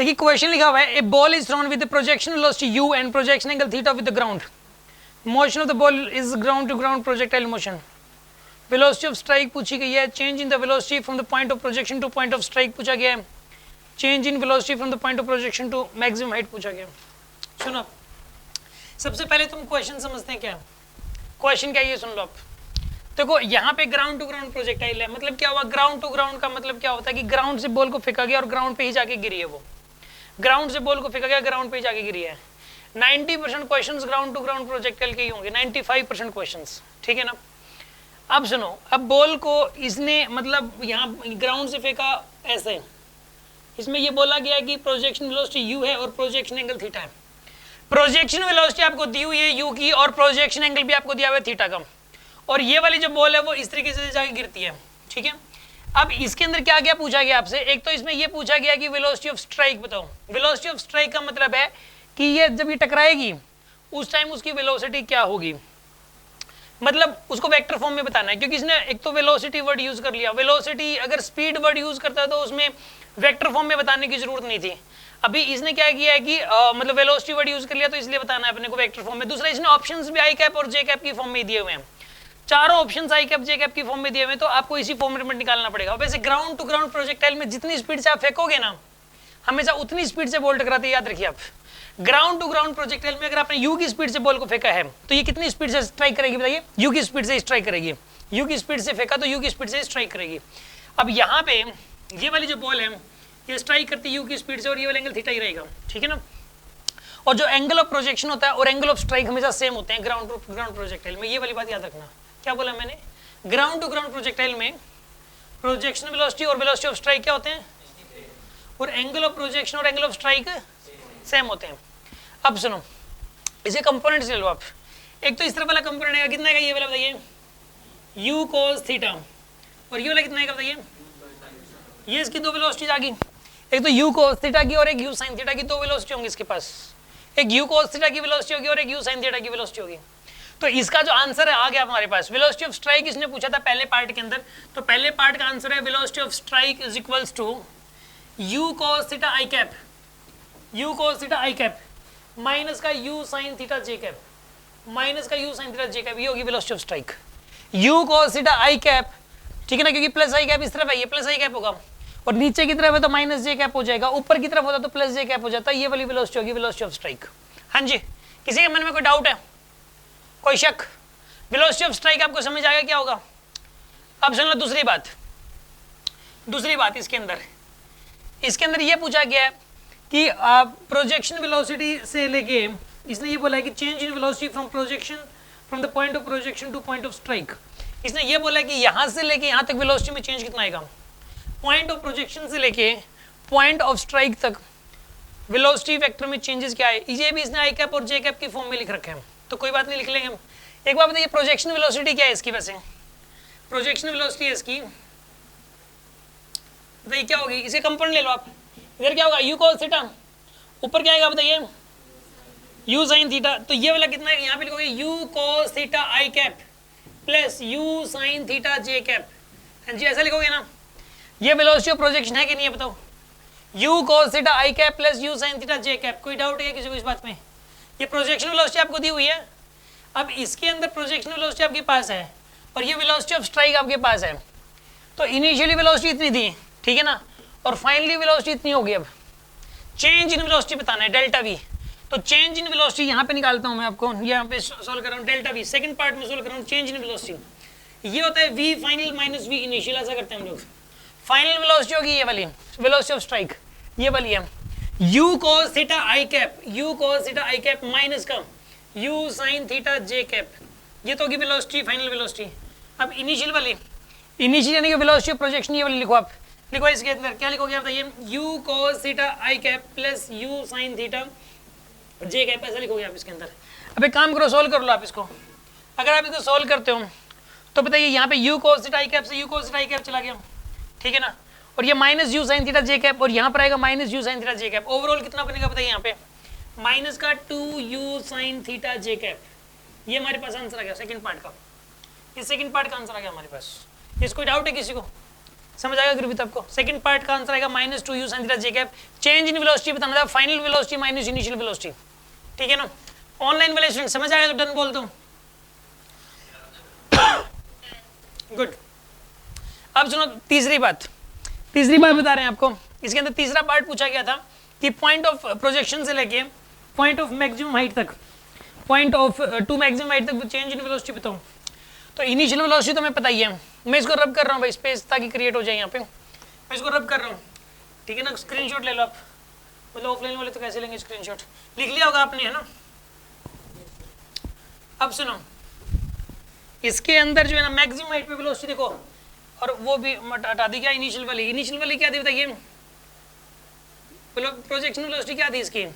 देखिए क्वेश्चन लिखा हुआ है, a ball is thrown with projection velocity u and projection angle theta with the ground, motion of the ball is ground to ground projectile motion, velocity of strike पूछी गई है, change in the velocity from the point of projection to point of strike पूछा गया है, change in velocity from the point of projection to maximum height पूछा गया। सुनो सबसे पहले तुम क्वेश्चन समझते हैं क्या, क्वेश्चन क्या ये सुन लो आप। देखो यहाँ पे ग्राउंड टू ग्राउंड प्रोजेक्टाइल है, मतलब क्या हुआ, ग्राउंड टू ग्राउंड का मतलब क्या होता है कि ग्राउंड से बॉल को फेंका गया और ग्राउंड पे ही जाके गिरी है, वो ग्राउंड से बॉल को फेंका गया ग्राउंड पे ही जाके गिरी है। 90% questions ground to ground projectile के ही होंगे, 95% क्वेश्चंस, ठीक है ना। अब सुनो, अब बॉल को इसने मतलब यहाँ ग्राउंड से फेंका ऐसे, इसमें ये बोला गया है कि प्रोजेक्शन वेलोसिटी u है और प्रोजेक्शन एंगल थीटा है। प्रोजेक्शन वेलोसिटी आपको दी हुई है u की और प्रोजेक्शन एंगल भी आपको दिया हुआ है थीटा का, और ये वाली जो बॉल है वो इस तरीके से जाके गिरती है, ठीक है। अब इसके अंदर क्या क्या पूछा गया आपसे, एक तो इसमें ये पूछा गया कि वेलोसिटी ऑफ स्ट्राइक बताओ। वेलोसिटी ऑफ स्ट्राइक का मतलब है कि ये जब ये टकराएगी उस टाइम उसकी वेलोसिटी क्या होगी, मतलब उसको वेक्टर फॉर्म में बताना है, क्योंकि इसने एक तो वेलोसिटी वर्ड यूज कर लिया। वेलोसिटी अगर स्पीड वर्ड यूज करता तो उसमें वेक्टर फॉर्म में बताने की जरूरत नहीं थी। अभी इसने क्या किया है कि मतलब वेलोसिटी वर्ड यूज कर लिया तो इसलिए बताना है अपने को वेक्टर फॉर्म में। दूसरा, इसने ऑप्शंस भी आई कैप और जे कैप की फॉर्म में दिए हुए हैं, चारों options I cap J cap की फॉर्म में दिए हुए हैं, तो आपको इसी फॉर्मेट में निकालना पड़ेगा। वैसे ग्राउंड टू ग्राउंड प्रोजेक्टाइल में जितनी स्पीड से आप फेंकोगे ना, हमेशा उतनी स्पीड से बॉल टकराती है, याद रखिए आप। ग्राउंड टू ग्राउंड प्रोजेक्टाइल में अगर आपने यू की स्पीड से बॉल को फेंका है तो ये कितनी स्पीड से स्ट्राइक करेगी बताइए, यू की स्पीड से स्ट्राइक करेगी। यू की स्पीड से फेंका तो यू की स्पीड से स्ट्राइक करेगी। अब यहाँ पे ये वाली जो बॉल है ये स्ट्राइक करती है यू की स्पीड से और ये वाला एंगल थीटा ही रहेगा, ठीक है ना। और जो एंगल ऑफ प्रोजेक्शन होता है और एंगल ऑफ स्ट्राइक हमेशा सेम होते हैं ग्राउंड टू ग्राउंड प्रोजेक्टाइल में, ये वाली बात याद रखना। क्या बोला मैंने, ग्राउंड टू ग्राउंड प्रोजेक्टाइल में प्रोजेक्शन वेलोसिटी और वेलोसिटी ऑफ स्ट्राइक क्या होते हैं, और एंगल ऑफ प्रोजेक्शन और एंगल ऑफ स्ट्राइक सेम होते हैं। अब सुनो, इसे कंपोनेंट्स ले लो आप। एक तो इस तरफ वाला कंपोनेंट है, कितना है ये वाला बताइए, u cos थीटा, और ये वाला कितना है बताइए, ये इसकी दो वेलोसिटीज आ गई, एक तो u cos थीटा की और एक u sin थीटा की, दो वेलोसिटी होंगी इसके पास, एक u cos थीटा की वेलोसिटी होगी और एक u sin थीटा की वेलोसिटी होगी। तो इसका जो आंसर है आ गया हमारे पास। वेलोसिटी ऑफ स्ट्राइक इसने पूछा था पहले पार्ट के अंदर, तो पहले पार्ट का आंसर है velocity of strike is equals to u cos theta i cap, u cos theta i cap minus का u sin theta j cap, minus का u sin theta j cap, ये होगी velocity of strike. u cos theta i cap, ठीक है ना, क्योंकि plus i cap इस तरफ है, ये प्लस i कैप होगा, और नीचे की तरफ है तो माइनस j कैप हो जाएगा, ऊपर की तरफ होता तो प्लस j कैप हो जाता है, ये वाली वेलोसिटी होगी वेलोसिटी ऑफ स्ट्राइक। हाँ जी, किसी के मन में कोई डाउट है, कोई शक, वेलोसिटी ऑफ स्ट्राइक आपको समझ आएगा क्या होगा। अब सुनो दूसरी बात, दूसरी बात इसके अंदर ये पूछा गया है कि प्रोजेक्शन वेलोसिटी से लेके इसने ये बोला है कि change in velocity from projection from the point of projection to point of strike. इसने ये बोला है कि यहाँ से लेके यहाँ तक वेलोसिटी में चेंज कितना आएगा, पॉइंट ऑफ प्रोजेक्शन से लेके पॉइंट ऑफ स्ट्राइक तक वेलोसिटी वेक्टर में चेंजेस क्या है, ये भी इसने आई कैप और जे कैप की फॉर्म में लिख रखे हैं, तो कोई बात नहीं, लिख लेंगे हम। एक बार बताइए प्रोजेक्शन वेलोसिटी क्या है इसकी, वैसे प्रोजेक्शन वेलोसिटी है इसकी, बताइए क्या होगी, इसे कंपोनेंट ले लो आप। इधर क्या होगा u cos थीटा, ऊपर क्या आएगा बताइए u sin थीटा, तो ये वाला कितना है, यहाँ पे लिखोगे u cos theta i cap plus u sin theta j cap, जी ऐसा लिखोगे ना। ये वेलोसिटी ऑफ प्रोजेक्शन है कि नहीं है बताओ, u cos theta i cap plus u sin theta j cap. कोई डाउट है किसी को इस बात में, ये प्रोजेक्शन वेलोसिटी आपको दी हुई है। अब इसके अंदर प्रोजेक्शन वेलोसिटी आपके पास है और ये वेलोसिटी ऑफ स्ट्राइक आपके पास है, तो इनिशियली वेलोसिटी इतनी थी, ठीक है ना, और फाइनली वेलोसिटी इतनी होगी। अब चेंज इन वेलोसिटी बताना है, डेल्टा वी। तो चेंज इन वेलोसिटी यहाँ पे निकालता हूँ मैं आपको, यहाँ पे सोल्व कर रहा हूँ डेल्टा वी, सेकंड पार्ट में सोल्व कर रहा हूँ चेंज इन वेलोसिटी। ये होता है V final minus V initial, ऐसा करते हैं हम लोग। फाइनल वेलोसिटी होगी ये वाली, वेलोसिटी ऑफ स्ट्राइक ये वाली है, u cos theta i cap, u cos theta i cap minus का u sin theta j cap, ये तो होगी वेलोसिटी, फाइनल वेलोसिटी। अब इनिशियल वाली, इनिशियल यानी कि वेलोसिटी ऑफ प्रोजेक्शन, ये वाली लिखो आप, लिखो इसके अंदर क्या लिखोगे आप बताइए, u cos theta i cap plus u sin theta j cap, ऐसा लिखोगे आप इसके अंदर। अब एक काम करो, सोल्व कर लो आप इसको। अगर आप इसको सोल्व करते हो तो बताइए यहाँ पे u cos theta i cap से u cos theta i cap चला गया, ठीक है ना, और ये minus u sin theta j cap, और यहाँ पर आएगा minus u sin theta j cap. Overall कितना बनेगा बताइए, यहाँ पे माइनस का 2u sin theta j cap, ये हमारे पास आंसर आ गया सेकंड पार्ट का, ये सेकंड पार्ट का आंसर आ गया हमारे पास। इसको डाउट है किसी को, समझ आएगा गुरु आपको? सेकंड पार्ट का आंसर आएगा -2 u sin theta j cap. Change in velocity बताना था, final velocity minus initial velocity, ठीक है ना? ऑनलाइन वाले स्टूडेंट समझ आएगा तो डन बोल दो। गुड। अब सुनो तीसरी बात बता रहे हैं आपको। इसके अंदर तीसरा पार्ट पूछा गया था कि पॉइंट ऑफ प्रोजेक्शन से लेके पॉइंट ऑफ मैक्सिमम हाइट तक, point of to maximum height तक चेंज इन वेलोसिटी बताऊं। तो इनिशियल वेलोसिटी तो मैं पता ही है, मैं इसको रब कर रहा हूँ भाई स्पेस ताकि क्रिएट हो जाए यहाँ पे, मैं इसको रब कर रहा हूँ, ठीक है ना? स्क्रीनशॉट ले लो आप, मतलब ऑफलाइन वाले तो कैसे लेंगे स्क्रीनशॉट, लिख लिया होगा आपने, है ना? अब सुनो, इसके अंदर जो है ना मैक्सिमम हाइट पे वेलोसिटी देखो, और वो भी हटा दी क्या इनिशियल वाली क्या दी बताइए? प्रोजेक्शन वेलोसिटी क्या थी इसकी?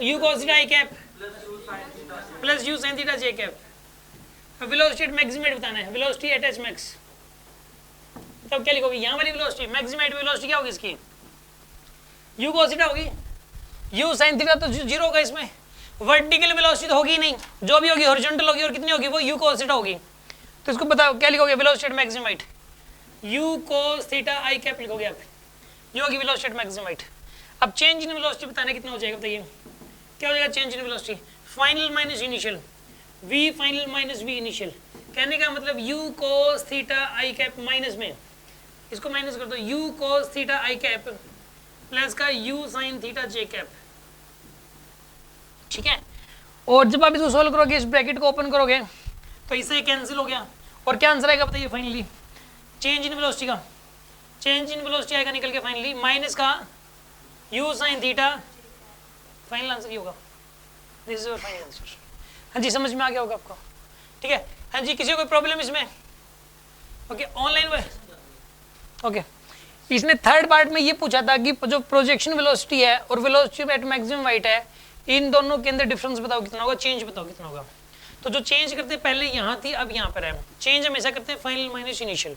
u cos theta i cap plus u sin theta j cap. अब वेलोसिटी एट मैक्सिमम हाइट बताना है, वेलोसिटी एट h max, तब क्या लिखोगे? यहाँ वाली वेलोसिटी मैक्सिमम हाइट वेलोसिटी क्या होगी इसकी? u cos थीटा होगी, u sin थीटा तो जीरो होगा इसमें, वर्टिकल वेलोसिटी तो होगी ही नहीं, जो भी होगी हॉरिजॉन्टल होगी, और कितनी होगी वो u cos थीटा होगी। तो इसको बताओ क्या लिखोगे? Velocity at maximum height u cos theta i cap लिखोगे आप, ये होगी वेलोसिटी एट मैक्सिमम हाइट। अब चेंज इन वेलोसिटी बताना कितना हो जाएगा बताइए? क्या हो जाएगा change in velocity? Final minus initial, v final minus v initial. कहने का मतलब u cos theta i cap minus में, इसको माइनस कर दो, u cos theta i cap plus का u sin theta j cap, ठीक है? और जब आप इसको सोल्व करोगे, इस ब्रैकेट को ओपन करोगे तो इससे कैंसिल हो गया, और क्या आंसर आएगा बताइए फाइनली? चेंज इन वेलोसिटी का, चेंज इन वेलोसिटी आएगा निकल के फाइनली माइनस का u sin theta, final answer ये होगा, this is your final answer. हाँ जी, समझ में आ गया होगा आपको, ठीक है? हाँ जी, किसी को कोई प्रॉब्लम इसमें? ओके, ऑनलाइन में ओके। इसने थर्ड पार्ट में ये पूछा था कि जो प्रोजेक्शन वेलोसिटी है और वेलोसिटी एट मैक्सिमम हाइट है, इन दोनों के अंदर डिफरेंस बताओ कितना होगा, चेंज बताओ कितना होगा। तो जो चेंज करते पहले यहाँ थी, अब यहाँ पर है, चेंज हमेशा करते हैं फाइनल माइनस इनिशियल।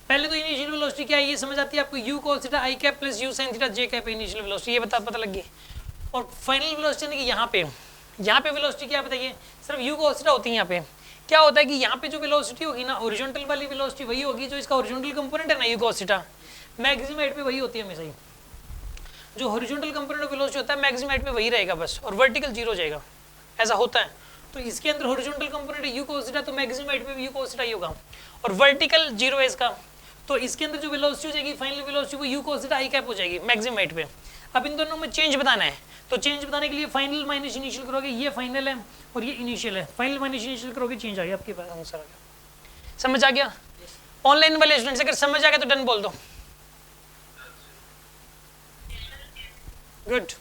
पहले तो इनिशियल वेलोसिटी क्या है ये समझ आती है आपको, u cos theta i cap plus u sin theta j cap initial velocity, ये पता लग गई। और फाइनल वेलोसिटी कि यहाँ पे वेलोसिटी क्या बताइए? सिर्फ u cos थीटा होती है। यहाँ पे क्या होता है कि यहाँ पे जो वेलोसिटी होगी ना, ओरिजेंटल वाली वेलोसिटी वही होगी जो इसका ओरिजेंटल कंपोनेंट है ना u cos theta, maximum height पे वही होती है हमेशा ही। जो हॉरिजॉन्टल कंपोनेंट ऑफ वेलोसिटी होता है मैक्सिमम हाइट पे वही रहेगा बस, और वर्टिकल जीरो जाएगा, ऐसा होता है। तो इसके अंदर हॉरिजॉन्टल कंपोनेंट है u cos थीटा, तो मैक्सिमम हाइट पे भी u cos थीटा ही होगा, और वर्टिकल जीरो है इसका। तो इसके अंदर जो वेलोसिटी हो जाएगी फाइनल वेलोसिटी वो u cos theta i cap हो जाएगी मैक्सिमम हाइट पे। अब इन दोनों में चेंज बताना है, तो चेंज बताने के लिए फाइनल माइनस इनिशियल करोगे, ये फाइनल है और ये इनिशियल है, फाइनल माइनस इनिशियल करोगे चेंज आ गया आपके पास आंसर आ गया। समझ आ गया? ऑनलाइन वाले स्टूडेंट्स अगर समझ आ गया तो डन बोल दो। गुड।